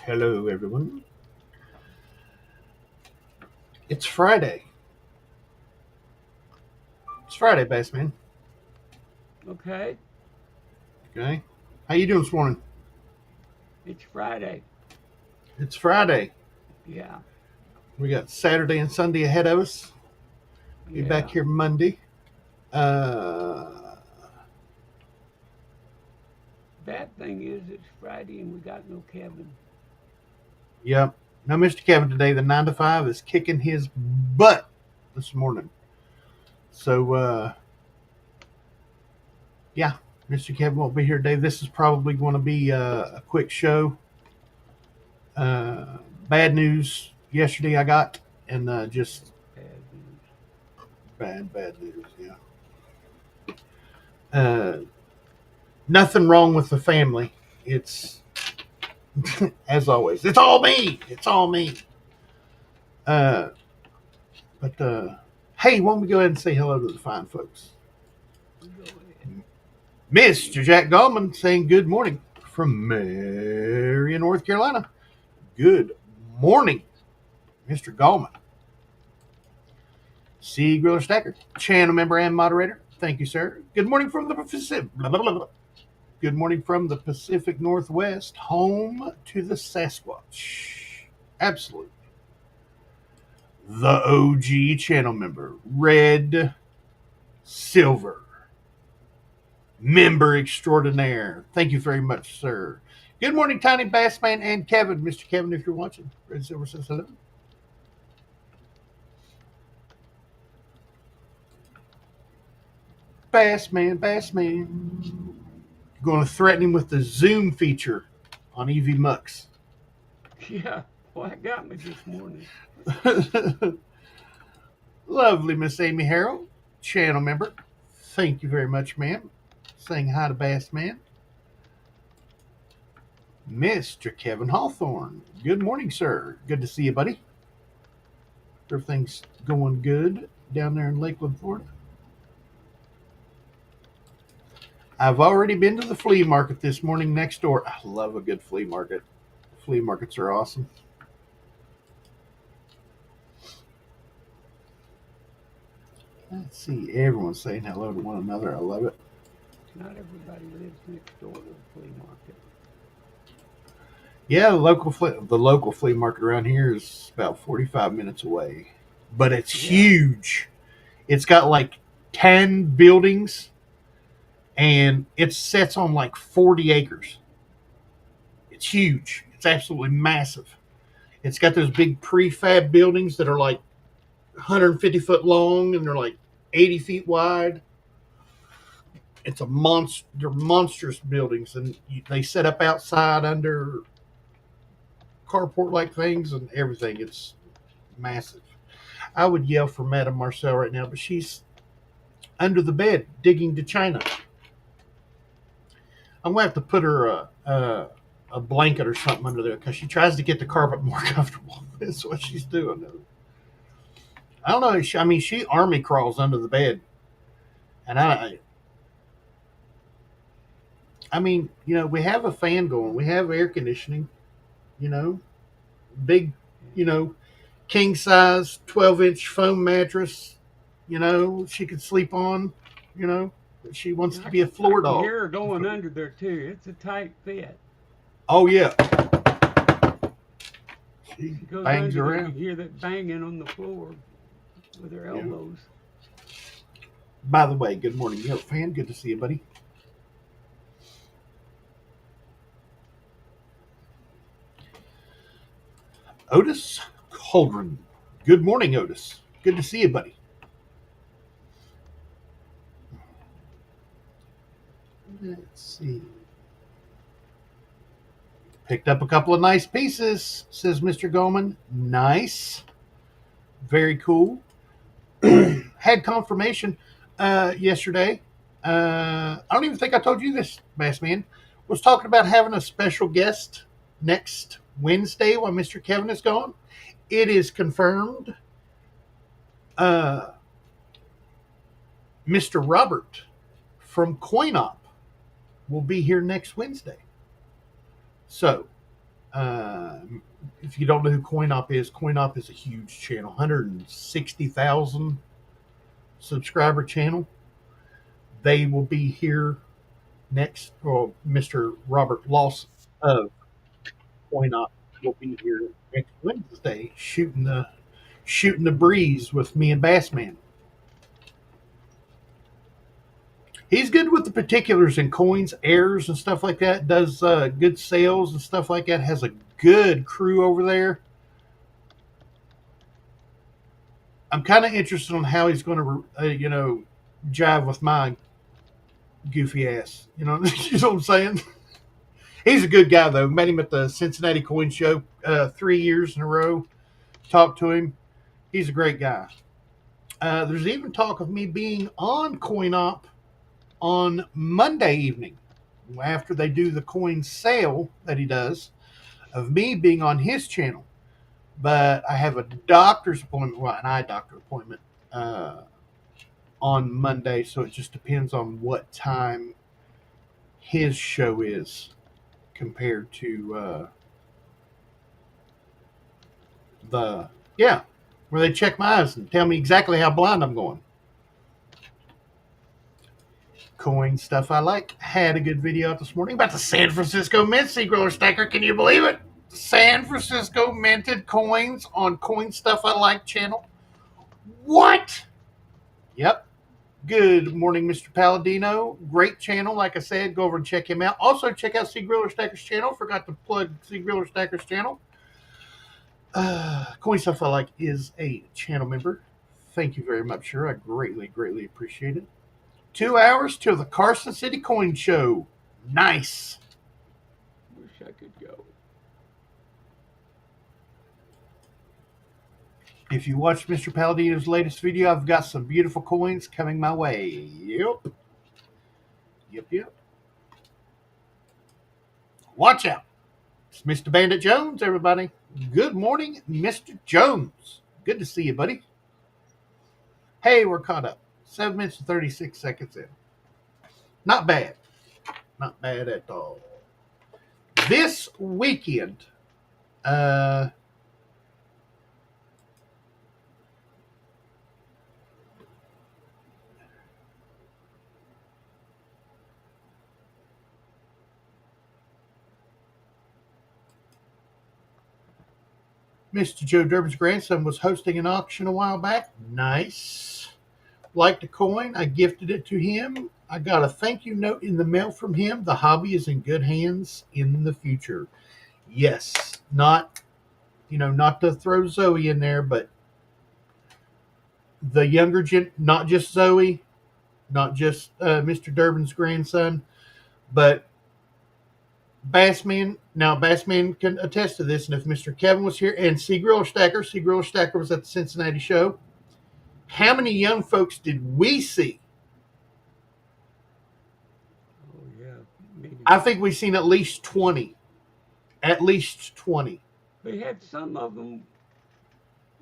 Hello, everyone. It's Friday. It's Friday, Bassman. Okay, Okay. How you doing this morning? it's Friday. It's Friday. Yeah, We got Saturday and Sunday ahead of us. Be back yeah. here Monday. Uh, Bad thing is it's Friday and we got no Kevin. yep. Now, Mr. Kevin today, the 9 to 5 is kicking his butt this morning. So, yeah, Mr. Kevin won't be here today. This is probably going to be a quick show. Uh, Bad news yesterday I got, and just Bad news. bad news. Yeah. Uh, Nothing wrong with the family. It's as always. It's all me. It's all me. Uh, but hey, why don't we go ahead and say hello to the fine folks? Go ahead. Mr. Jack Gallman saying good morning from Marion, North Carolina. Good morning, Mr. Gallman. C. Griller Stacker, channel member and moderator. Thank you, sir. Good morning from the Pacific. Good morning from the Pacific Northwest, home to the Sasquatch. Absolutely. The OG channel member, Red Silver, member extraordinaire. Thank you very much, sir. Good morning, Tiny Bassman and Kevin. Mr. Kevin, if you're watching, Red Silver says hello. Bassman. Going to threaten him with the Zoom feature on EV Mux. Yeah, well, that got me this morning. Lovely Miss Amy Harrell, channel member. Thank you very much, ma'am. Saying hi to Bassman. Mr. Kevin Hawthorne. Good morning, sir. Good to see you, buddy. Everything's going good down there in Lakeland, Florida. I've already been to the flea market this morning next door. I love a good flea market. Flea markets are awesome. Let's see. Everyone's saying hello to one another. I love it. Not everybody lives next door to the flea market. Yeah, the local flea market around here is about 45 minutes away, but it's Yeah, huge. It's got like 10 buildings, and it sits on like 40 acres. It's huge. It's absolutely massive. It's got those big prefab buildings that are like 150-foot long and they're like 80 feet wide. It's a monster. They're monstrous buildings, and they set up outside under carport like things and everything. It's massive. I would yell for Madame Marcel right now, but she's under the bed digging to China. I'm gonna have to put her a blanket or something under there because she tries to get the carpet more comfortable. That's what she's doing. I don't know. She army crawls under the bed, and we have a fan going, we have air conditioning, you know, big, you know, king size 12-inch foam mattress, she could sleep on, you know. But she wants to I be a can, I floor can dog. hear her going under there too. It's a tight fit. Oh yeah, she She goes bangs under there, you around. can hear that banging on the floor with her Yeah. elbows. By the way, good morning, Yo fan. Good to see you, buddy. Otis Cauldron. Good morning, Otis. Good to see you, buddy. Let's see. Picked up a couple of nice pieces, says Mr. Goldman. Nice. Very cool. Had confirmation yesterday. I don't even think I told you this, Bassman. Was talking about having a special guest next Wednesday while Mr. Kevin is gone. It is confirmed. Uh, Mr. Robert from CoinOp will be here next Wednesday. So If you don't know who Coin Op is a huge channel, 160,000 subscriber channel. They will be here next. Well, Mr. Robert Lawson of Coin Op will be here next Wednesday, shooting the breeze with me and Bassman. He's good with the particulars and coins, errors, and stuff like that. Does good sales and stuff like that. Has a good crew over there. I'm kind of interested on how he's going to, jive with my goofy ass. You know, you know what I'm saying? He's a good guy though. Met him at the Cincinnati Coin Show 3 years in a row. Talked to him. He's a great guy. There's even talk of me being on Coin Op on Monday evening after they do the coin sale that he does, of me being on his channel. But I have a doctor's appointment, well, an eye doctor appointment on Monday, so it just depends on what time his show is compared to where they check my eyes and tell me exactly how blind I'm going. Coin stuff I like. Had a good video out this morning about the San Francisco Mint Sea Griller Stacker. Can you believe it? San Francisco minted coins on Coin Stuff I Like channel. What? Yep. Good morning, Mr. Palladino. Great channel. Like I said, go over and check him out. Also, check out Sea Griller Stacker's channel. Forgot to plug Sea Griller Stacker's channel. Coin Stuff I Like is a channel member. Thank you very much, sir. I greatly, greatly appreciate it. 2 hours till the Carson City Coin Show. Nice. Wish I could go. If you watched Mr. Palladino's latest video, I've got some beautiful coins coming my way. Yep. Watch out. It's Mr. Bandit Jones, everybody. Good morning, Mr. Jones. Good to see you, buddy. Hey, we're caught up. 7 minutes and 36 seconds in. Not bad. Not bad at all. This weekend, Mr. Joe Durbin's grandson was hosting an auction a while back. Nice. Liked a coin. I gifted it to him. I got a thank you note in the mail from him. The hobby is in good hands in the future. Yes. Not to throw Zoey in there, but the younger not just Zoey, not just Mr. Durbin's grandson, but Bassman. Now, Bassman can attest to this, and if Mr. Kevin was here, and C. Griller Stacker was at the Cincinnati show, how many young folks did we see? Oh, yeah. Maybe. I think we've seen at least 20. At least 20. They had some of them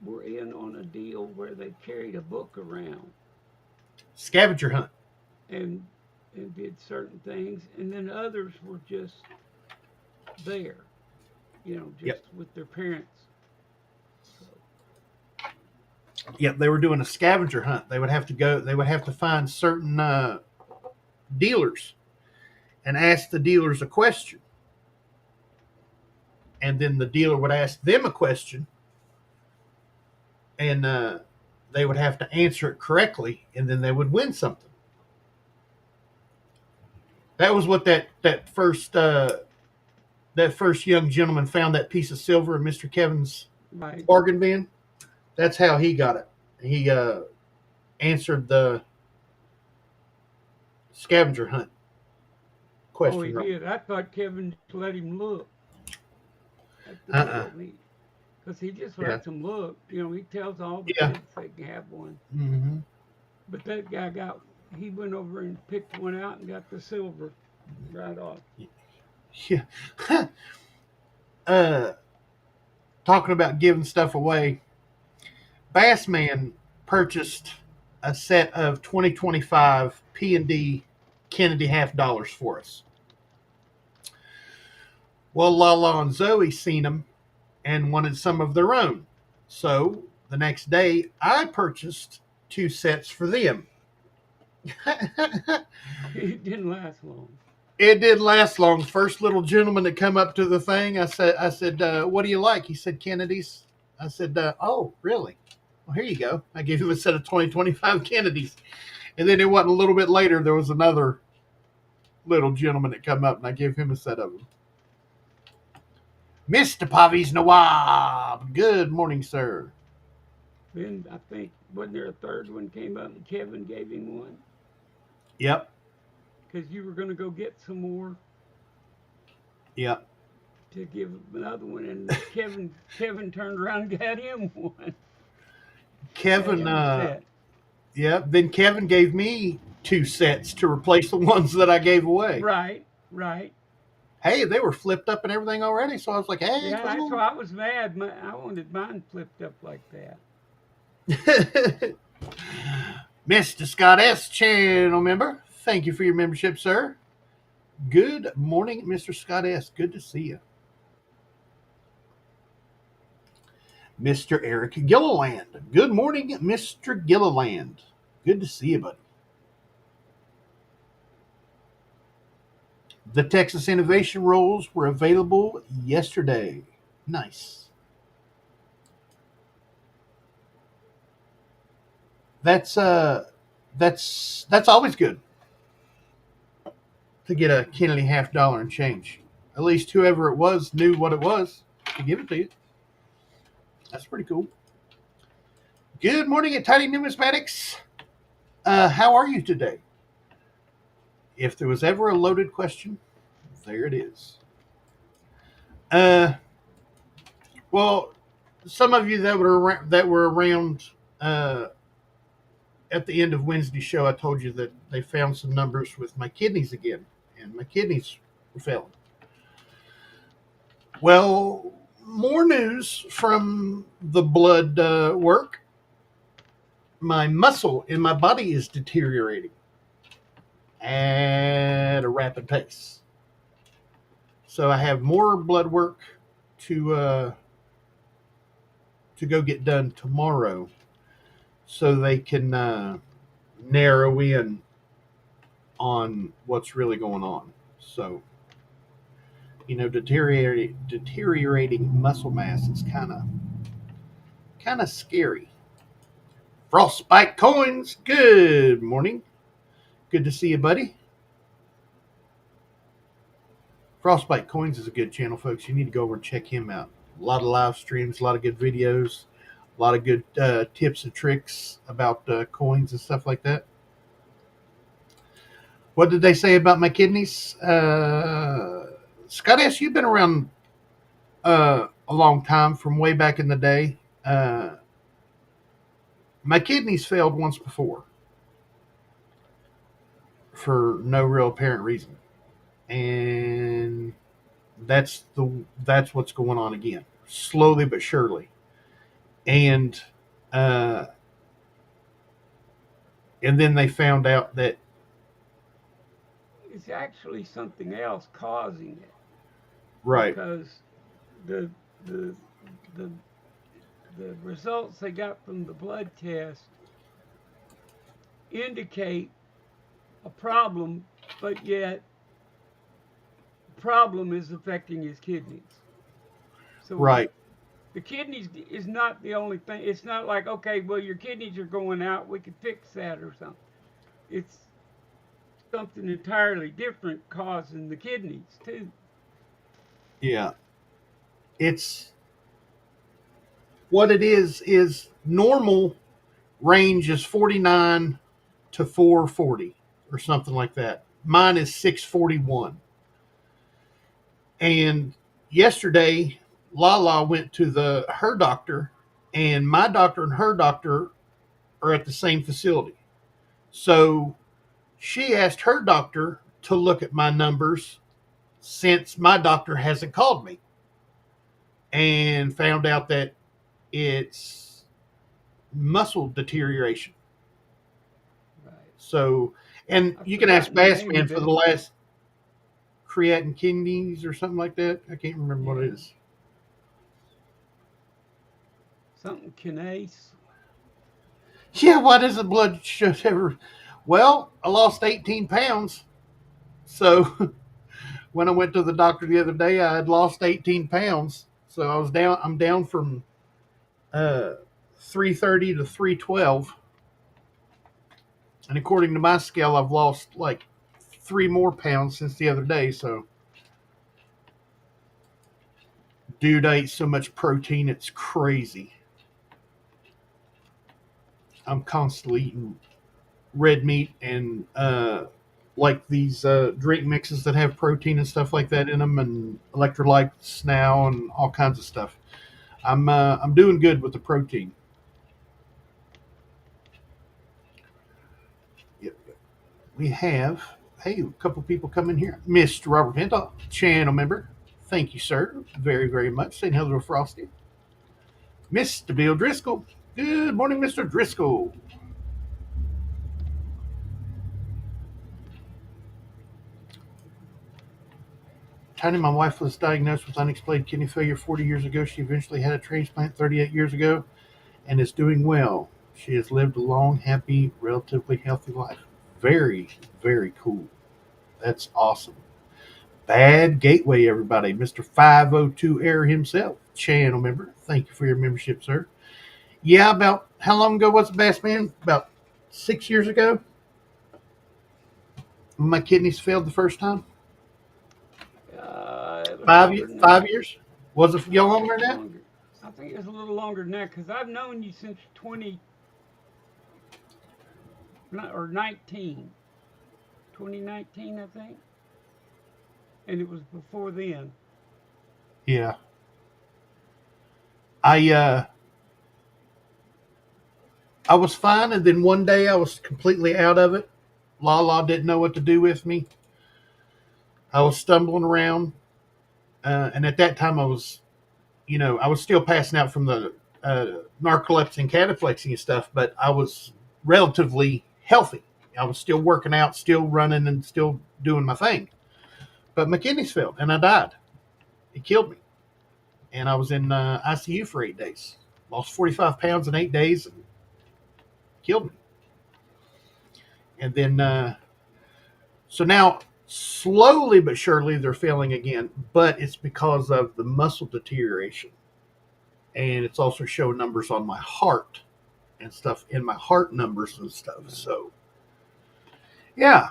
were in on a deal where they carried a book around Scavenger hunt. and did certain things, and then others were just there, just with their parents. Yep, they were doing a scavenger hunt. They would have to find certain dealers and ask the dealers a question. And then the dealer would ask them a question, and they would have to answer it correctly, and then they would win something. That was what that first young gentleman found, that piece of silver in Mr. Kevin's bargain bin. That's how he got it. He answered the scavenger hunt question. Oh, he did. I thought Kevin just let him look. Because he just lets him look. He tells all the kids they can have one. Mm-hmm. But that guy he went over and picked one out and got the silver right off. Yeah. Talking about giving stuff away, Bassman purchased a set of 2025 P&D Kennedy $50 for us. Well, Lala and Zoe seen them and wanted some of their own. So the next day, I purchased two sets for them. It didn't last long. It didn't last long. First little gentleman that come up to the thing, I said, what do you like? He said, Kennedy's. I said, oh, really? Well, here you go. I gave him a set of 2025 Kennedys. And then it wasn't a little bit later, there was another little gentleman that come up, and I gave him a set of them. Mr. Pavis Nawab. Good morning, sir. Then I think wasn't there a third one came up and Kevin gave him one Yep. because you were going to go get some more Yep. to give him another one, and Kevin turned around and got him one, got Kevin, him a set. yeah. Then Kevin gave me two sets to replace the ones that I gave away. Right, right. Hey, they were flipped up and everything already. So I was like, hey, Yeah, that's come why I was mad. I wanted mine flipped up like that. on. Mr. Scott S. Channel member, thank you for your membership, sir. Good morning, Mr. Scott S. Good to see you. Mr. Eric Gilliland. Good morning, Mr. Gilliland. Good to see you, buddy. The Texas Innovation Rolls were available yesterday. Nice. That's always good to get a Kennedy $50 and change. At least whoever it was knew what it was to give it to you. That's pretty cool. Good morning at Tiny Numismatics. How are you today? If there was ever a loaded question, there it is. Well, some of you that were around at the end of Wednesday's show, I told you that they found some numbers with my kidneys again, and my kidneys were failing. Well, more news from the blood work. My muscle in my body is deteriorating at a rapid pace. So I have more blood work to go get done tomorrow, so they can narrow in on what's really going on. So, deteriorating muscle mass is kind of scary. Frostbite Coins. Good morning. Good to see you, buddy. Frostbite Coins is a good channel, folks. You need to go over and check him out. A lot of live streams, a lot of good videos, a lot of good tips and tricks about coins and stuff like that. What did they say about my kidneys? Scott S., you've been around a long time, from way back in the day. My kidneys failed once before for no real apparent reason, and that's what's going on again, slowly but surely. And then they found out that It's actually something else causing it right, because the the the the results they got from the blood test indicate a problem, but yet the problem is affecting his kidneys. So right, the kidneys is not the only thing. It's not like, okay, well, your kidneys are going out, we could fix that or something. It's something entirely different causing the kidneys too. yeah. It's what it is normal range is 49 to 440 or something like that. Mine is 641. And yesterday, Lala went to her doctor, and my doctor and her doctor are at the same facility. So she asked her doctor to look at my numbers, since my doctor hasn't called me, and found out that it's muscle deterioration. Right. So, and I've you can ask forgotten the name Bassman of for it. the last creatine kidneys or something like that. I can't remember what Yeah, it is. something kinase. Yeah, why does the blood sugar ever? Well, I lost 18 pounds. So when I went to the doctor the other day, I had lost 18 pounds. So I was down. I'm down from uh, 330 to 312, and according to my scale, I've lost like 3 more pounds since the other day. So, dude, I ate so much protein, it's crazy. I'm constantly eating red meat and like these drink mixes that have protein and stuff like that in them, and electrolytes now, and all kinds of stuff. I'm doing good with the protein. Yep. We have a couple people come in here. Mr. Robert Venta, channel member. Thank you, sir, very very much. Saying hello to Frosty. Mr. Bill Driscoll. Good morning, Mr. Driscoll. Tiny, my wife was diagnosed with unexplained kidney failure 40 years ago. She eventually had a transplant 38 years ago and is doing well. She has lived a long, happy, relatively healthy life. Very, very cool. That's awesome. Bad Gateway, everybody. Mr. 502 Air himself, channel member. Thank you for your membership, sir. Yeah, about how long ago was it, Bass Man? About 6 years ago? My kidneys failed the first time. It was Five, longer than 5 that. years? Was it I y'all think longer it than was that? longer. I think it was a little longer than that because I've known you since 20 or 19, 2019, I think, and it was before then. Yeah. I I was fine, and then one day I was completely out of it. Lala didn't know what to do with me. I was stumbling around, and at that time I was still passing out from the narcolepsy and cataplexy and stuff, but I was relatively healthy. I was still working out, still running, and still doing my thing. But my kidneys failed, and I died. It killed me, and I was in ICU for 8 days. Lost 45 pounds in 8 days, and killed me. And then so now, slowly but surely, they're failing again, but it's because of the muscle deterioration. And it's also showing numbers on my heart and stuff in my heart numbers and stuff. So, yeah,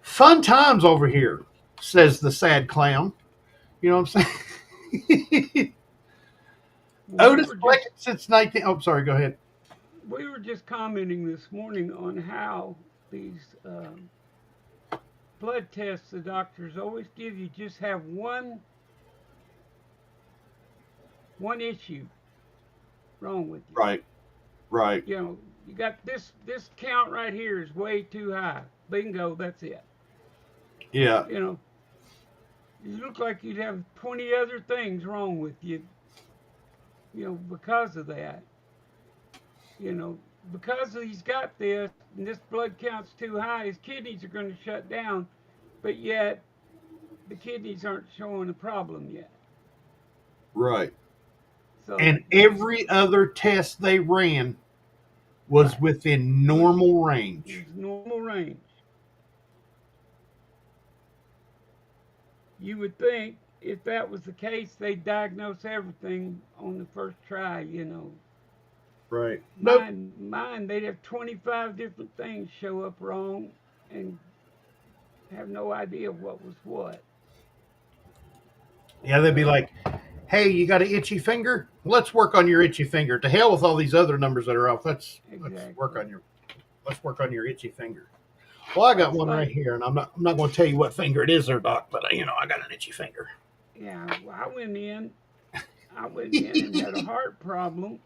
fun times over here, says the sad clown. You know what I'm saying? Well, Otis collected since 19. Oh, sorry, go ahead. we were just commenting this morning on how these blood tests the doctors always give you just have one issue wrong with you. Right, right. You know, you got this count right here is way too high. Bingo, that's it. Yeah, You know, you look like you'd have 20 other things wrong with you, because of that. You know, because he's got this and this blood count's too high, his kidneys are going to shut down, but yet the kidneys aren't showing a problem yet. right. So And every other test they ran was right, within was normal range. was normal range. You would think if that was the case, they'd diagnose everything on the first try. Right. Nope. Mine, they'd have 25 different things show up wrong and have no idea what was what. Yeah, they'd be So like, "Hey, you got an itchy finger? Let's work on your itchy finger. To hell with all these other numbers that are off. Let's work exactly, on your itchy finger." Well, I got it's one right like here, and I'm not going to tell you what finger it is, there, doc. But I got an itchy finger. yeah. I went in and had a heart problem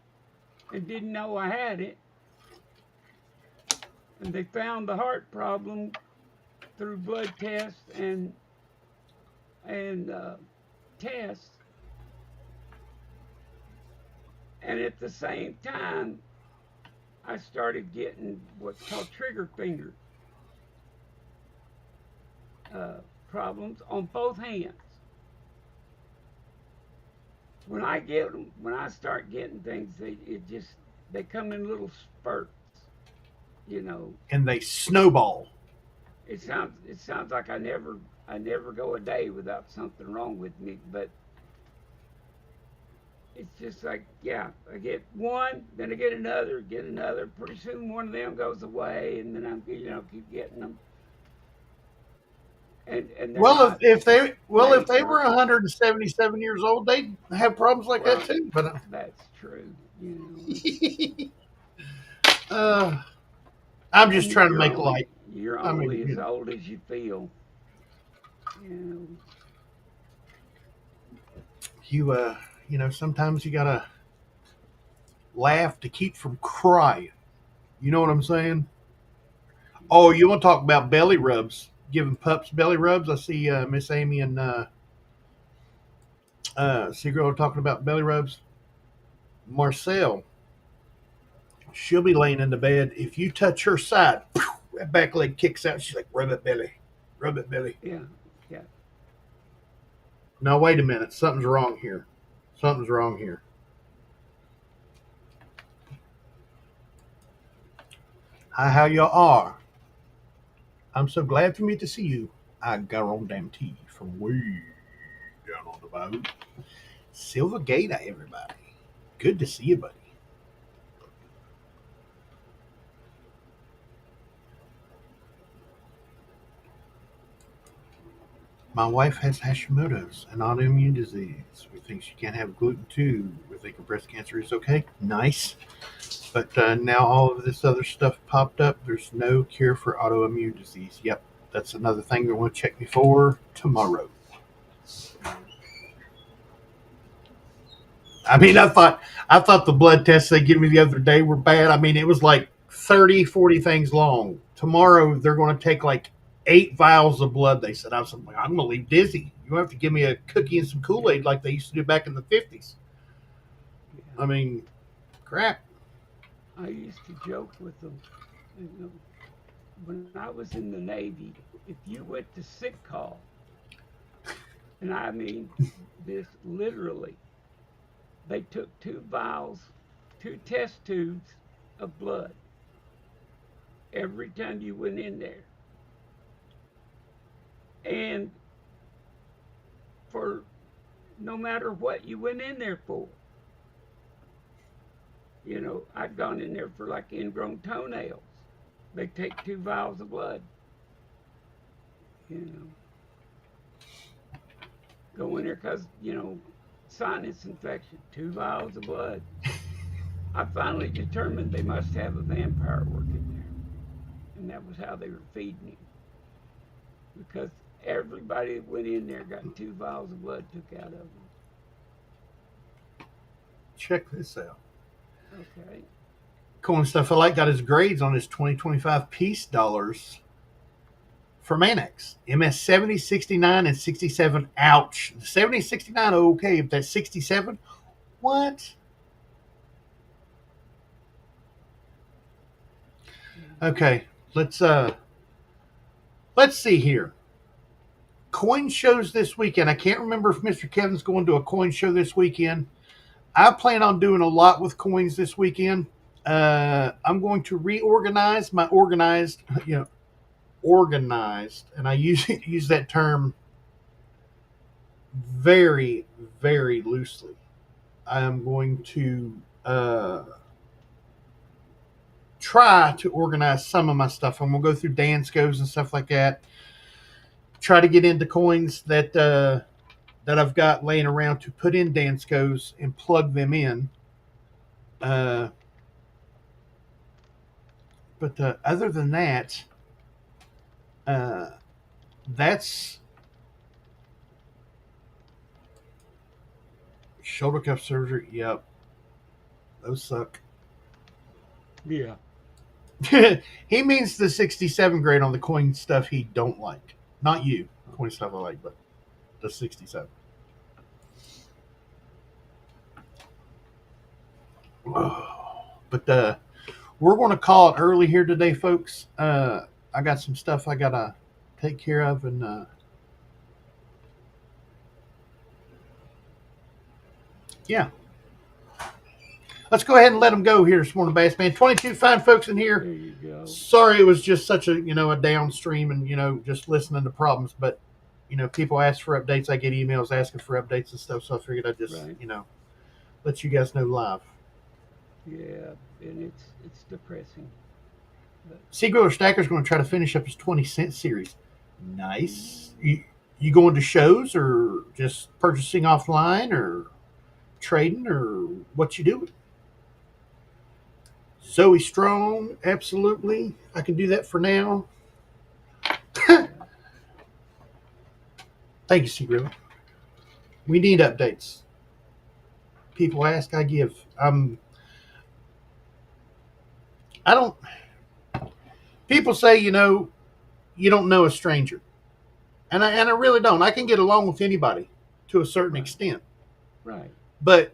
and didn't know I had it, and they found the heart problem through blood tests and tests, and at the same time I started getting what's called trigger finger uh, problems on both hands. When I start getting things, they come in little spurts. You know, and they snowball. it sounds like I never go a day without something wrong with me, but it's just like, yeah, I get one, then I get another. Pretty soon one of them goes away, and then I'm keep getting them, and they're Well, not if they were major. 177 years old, they'd have problems like that Well, too. But that's true. It's uh, I'm just and trying to make light. you're I only mean, as old as you feel. You know, you sometimes you gotta laugh to keep from crying. You know what I'm saying? Oh, you want to talk about belly rubs? Giving pups belly rubs? I see Miss Amy and Seagull are talking about belly rubs. Marcel, she'll be laying in the bed. If you touch her side, that back leg kicks out. She's like, rub it, belly. Rub it, belly. yeah, yeah. Now, wait a minute. Something's wrong here. Something's wrong here. Hi, how y'all are? I'm so glad for me to see you. I got on damn tea from way down on the boat. Silver Gator, everybody. Good to see you, buddy. My wife has Hashimoto's, an autoimmune disease. We think she can't have gluten too. We think her breast cancer is okay. Nice. But now all of this other stuff popped up. There's no cure for autoimmune disease. Yep, that's another thing they want to check me for tomorrow. I mean, I thought the blood tests they gave me the other day were bad. I mean, it was like 30, 40 things long. Tomorrow they're going to take like 8 vials of blood. They said, I'm going to leave dizzy. You have to give me a cookie and some Kool-Aid like they used to do back in the 50s. Yeah. I mean, crap. I used to joke with them. You know, when I was in the Navy, if you went to sick call, and I mean this literally, they took 2 vials, 2 test tubes of blood every time you went in there. And for no matter what you went in there for, I'd gone in there for like ingrown toenails. They take 2 vials of blood, you know, go in there because, sinus infection, 2 vials of blood. I finally determined they must have a vampire working there. And that was how they were feeding him. Because everybody that went in there got 2 vials of blood took out of them. Check this out. Okay. Cool and stuff. I like got his grades on his 2025 Peace Dollars for Mannix. MS 70, 69, and 67. Ouch. 70, 69, okay. If that's 67, what? Okay, let's see here. Coin shows this weekend. I can't remember if Mr. Kevin's going to a coin show this weekend. I plan on doing a lot with coins this weekend. I'm going to reorganize my organized, and I use that term very, very loosely. I am going to try to organize some of my stuff. I'm gonna go through Dansco's and stuff like that. Try to get into coins that I've got laying around to put in Dansco's and plug them in. Uh, but other than that, uh, that's shoulder cuff surgery. Yep, those suck. Yeah. He means the 67 grade on the coin stuff he don't like. Not you, the coin stuff I like, but the 67. But we're going to call it early here today, folks. I got some stuff I got to take care of, and Yeah. Let's go ahead and let them go here this morning, Bass Man. 22 fine folks in here. There you go. Sorry it was just such a, a downstream and, just listening to problems. But, people ask for updates. I get emails asking for updates and stuff. So I figured I'd just, Right. let you guys know live. Yeah, and it's depressing. But Sea Griller Stacker's going to try to finish up his 20-cent series. Nice. You going to shows or just purchasing offline or trading or what you doing? Zoey Strong, absolutely. I can do that for now. yeah, Thank you, Sea Griller. We need updates. People ask, I give. I don't. People say, you don't know a stranger, and I really don't. I can get along with anybody to a certain right, extent, right, but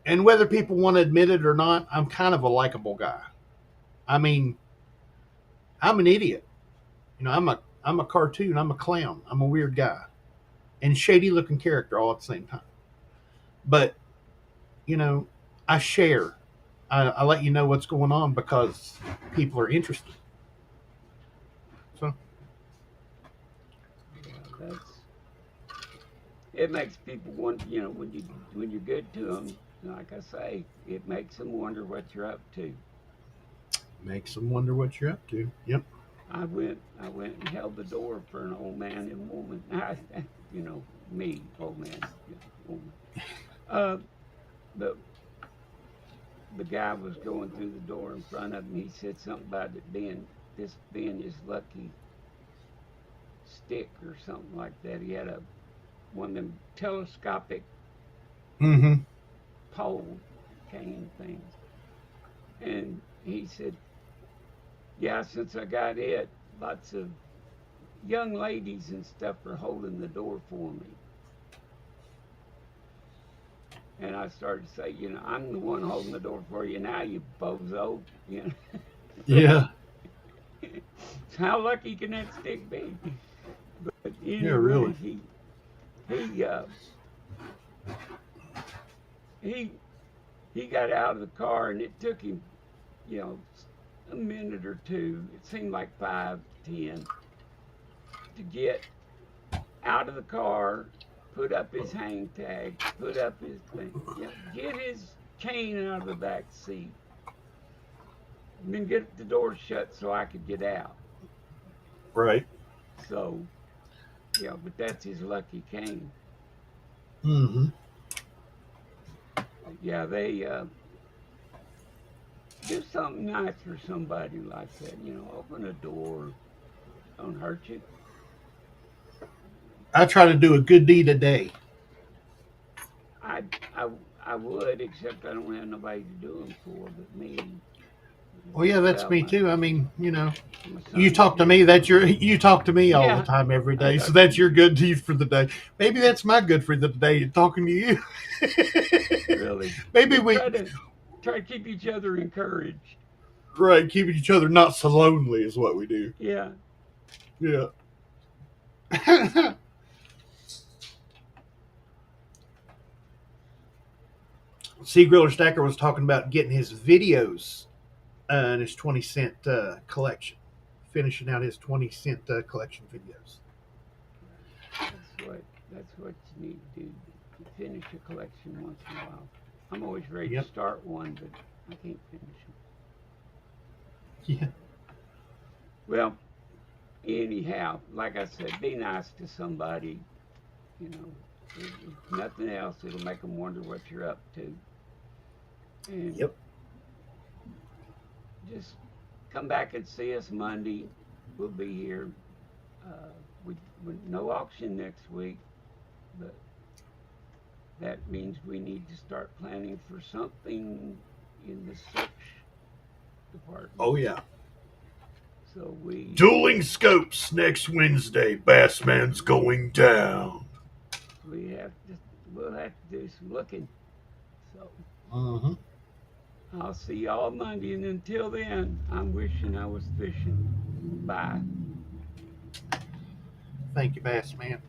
and whether people want to admit it or not, I'm kind of a likable guy. I mean, I'm an idiot. I'm a cartoon. I'm a clown. I'm a weird guy and shady looking character all at the same time. But you know, I share. I let you know what's going on because people are interested. So yeah. That's it makes people want when you're good to them. Like I say, it makes them wonder what you're up to. makes them wonder what you're up to. Yep. I went and held the door for an old man and woman. Me, old man, woman. Uh, the the guy was going through the door in front of him. He said something about being his lucky stick or something like that. He had one of them telescopic Mm-hmm. pole cane things, and he said, "Yeah, since I got it, lots of young ladies and stuff are holding the door for me." And I started to say, I'm the one holding the door for you now, you bozo. Yeah. How lucky can that stick be? But Yeah. anyway, Really. he uh, he he got out of the car, and it took him, you know, a minute or two. It seemed like 5, 10 to get out of the car, put up his hang tag, put up his thing, get his cane out of the back seat, and then get the door shut so I could get out. Right. So, but that's his lucky cane. Mm-hmm. But yeah, they do something nice for somebody like that. Open a door, don't hurt you. I try to do a good deed a day. I I I would, except I don't have nobody to do them for but me. Well, yeah, that's Well, me my too. I mean, my you son's talk to me. getting You talk to me all the yeah. time, every I day. So talk to that's your you good deed for the day. Maybe that's my good for the day. Talking to you. really. Maybe We we try to keep each other encouraged. right keeping each other not so lonely is what we do. Yeah, Yeah. Sea Griller Stacker was talking about getting his videos in his 20-cent collection, finishing out his 20-cent collection videos. that's what you need to do. To finish a collection once in a while. I'm always ready to Yep. start one, but I can't finish them. Yeah. Well, anyhow, like I said, be nice to somebody. You know, if nothing else, it'll make them wonder what you're up to, and Yep. just come back and see us Monday. We'll be here. Uh, with no auction next week, but that means we need to start planning for something in the search department. Oh yeah. So Dueling scopes next Wednesday. Bassman's going down. we have to we'll have to do some looking. So Mm-hmm. I'll see y'all Monday, and until then, I'm wishing I was fishing. Bye. Thank you, Bassman.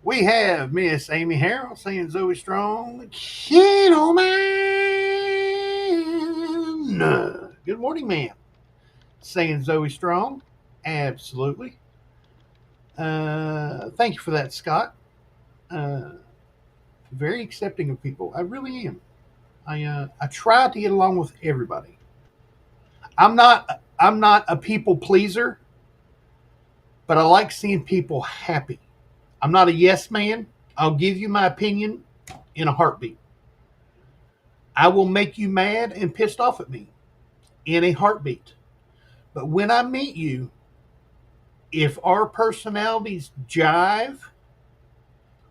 We have Miss Amy Harrell saying Zoe Strong. Kiddo man. Good morning, ma'am. Saying Zoe Strong. Absolutely. Thank you for that, Scott. Uh, very accepting of people. I really am. I try to get along with everybody. I'm not a people pleaser, but I like seeing people happy. I'm not a yes man. I'll give you my opinion in a heartbeat. I will make you mad and pissed off at me in a heartbeat. But when I meet you, if our personalities jive,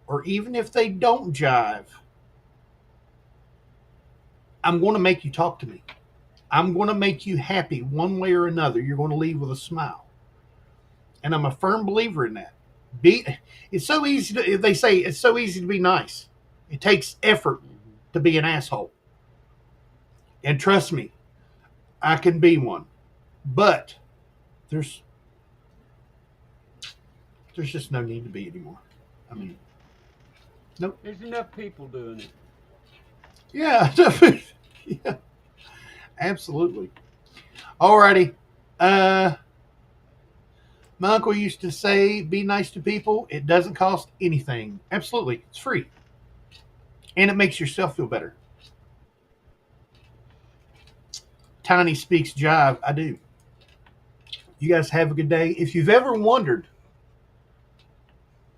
or even if they don't jive, I'm going to make you talk to me. I'm going to make you happy one way or another. You're going to leave with a smile. And I'm a firm believer in that. Be it's so easy to they say it's so easy to be nice. It takes effort Mhm. to be an asshole. And trust me, I can be one. But there's there's just no need to be anymore. I mean, nope. There's enough people doing it. Yeah. Yeah, absolutely. Alrighty. Uh my uncle used to say, be nice to people. It doesn't cost anything. Absolutely. It's free. And it makes yourself feel better. Tiny speaks jive. I do. You guys have a good day. If you've ever wondered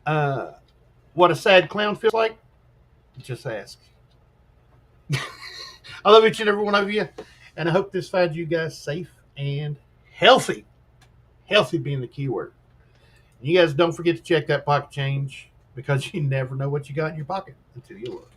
uh, what a sad clown feels like, just ask. I love each and every one of you, and I hope this finds you guys safe and healthy. Healthy being the key word. You guys don't forget to check that pocket change because you never know what you got in your pocket until you look.